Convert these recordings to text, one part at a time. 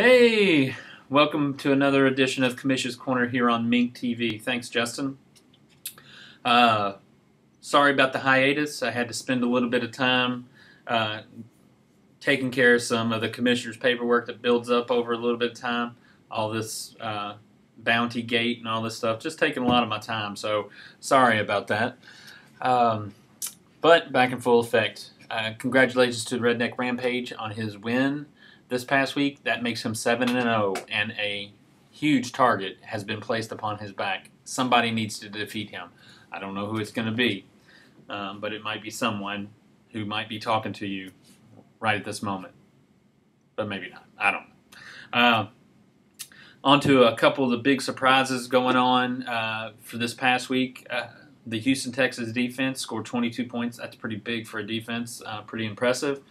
Hey, welcome to another edition of Commission's Corner here on MINC TV. Thanks, Justin. Sorry about the hiatus. I had to spend a little bit of time taking care of some of the Commissioner's paperwork that builds up over a little bit of time. All this bounty gate and all this stuff, just taking a lot of my time. So sorry about that. But back in full effect. Congratulations to Redneck Rampage on his win this past week. That makes him 7-0, and a huge target has been placed upon his back. Somebody needs to defeat him. I don't know who it's going to be, but it might be someone who might be talking to you right at this moment. But maybe not. I don't know. On to a couple of the big surprises going on for this past week. The Houston Texans defense scored 22 points. That's pretty big for a defense. Pretty impressive.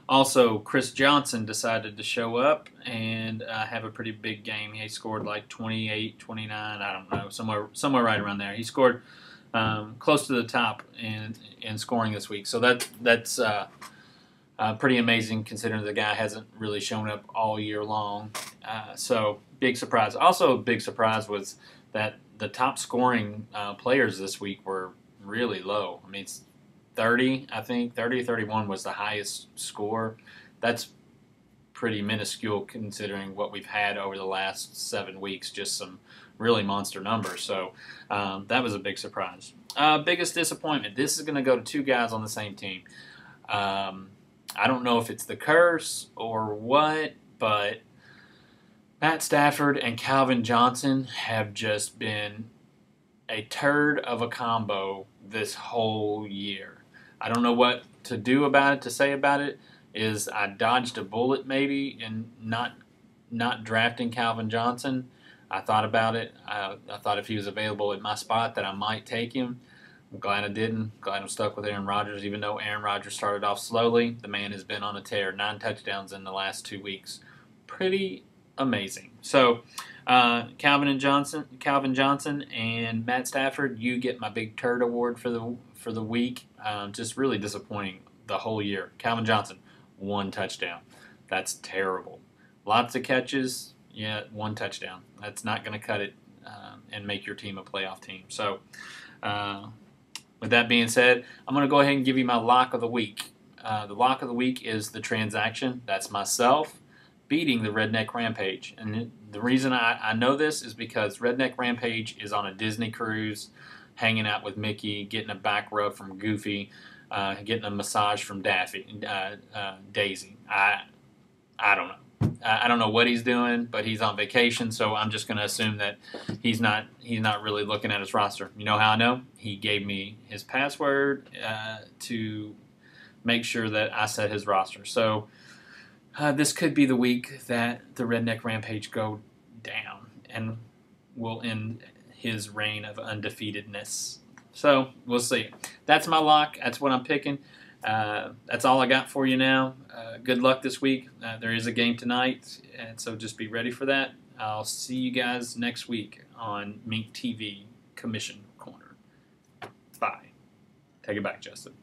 Also, Chris Johnson decided to show up and have a pretty big game. He scored like 28, 29, I don't know, somewhere right around there. He scored close to the top in scoring this week. So that's pretty amazing considering the guy hasn't really shown up all year long. So big surprise. Also a big surprise was that the top scoring players this week were really low. I mean, it's 30, I think. 30 or 31 was the highest score. That's pretty minuscule considering what we've had over the last 7 weeks, just some really monster numbers. So that was a big surprise. Biggest disappointment. This is going to go to two guys on the same team. I don't know if it's the curse or what, but Matt Stafford and Calvin Johnson have just been a turd of a combo this whole year. I don't know what to do about it, to say about it. Is I dodged a bullet maybe in not drafting Calvin Johnson. I thought about it. I thought if he was available at my spot that I might take him. I'm glad I didn't. Glad I'm stuck with Aaron Rodgers, even though Aaron Rodgers started off slowly. The man has been on a tear. 9 touchdowns in the last 2 weeks. Pretty amazing. So Calvin Johnson and Matt Stafford, you get my big turd award for the week. Just really disappointing the whole year. Calvin Johnson, 1 touchdown. That's terrible. Lots of catches, yeah, 1 touchdown. That's not going to cut it and make your team a playoff team. So with that being said, I'm going to go ahead and give you my lock of the week. The lock of the week is the transaction. That's myself beating the Redneck Rampage. And the reason I know this is because Redneck Rampage is on a Disney cruise, hanging out with Mickey, getting a back rub from Goofy, getting a massage from Daisy. I don't know. I don't know what he's doing, but he's on vacation, so I'm just going to assume that he's not really looking at his roster. You know how I know? He gave me his password to make sure that I set his roster. So this could be the week that the Redneck Rampage go down and will end his reign of undefeatedness. So we'll see. That's my lock. That's what I'm picking. That's all I got for you now. Good luck this week. There is a game tonight, and so just be ready for that. I'll see you guys next week on MINC TV Commission Corner. Bye. Take it back, Justin.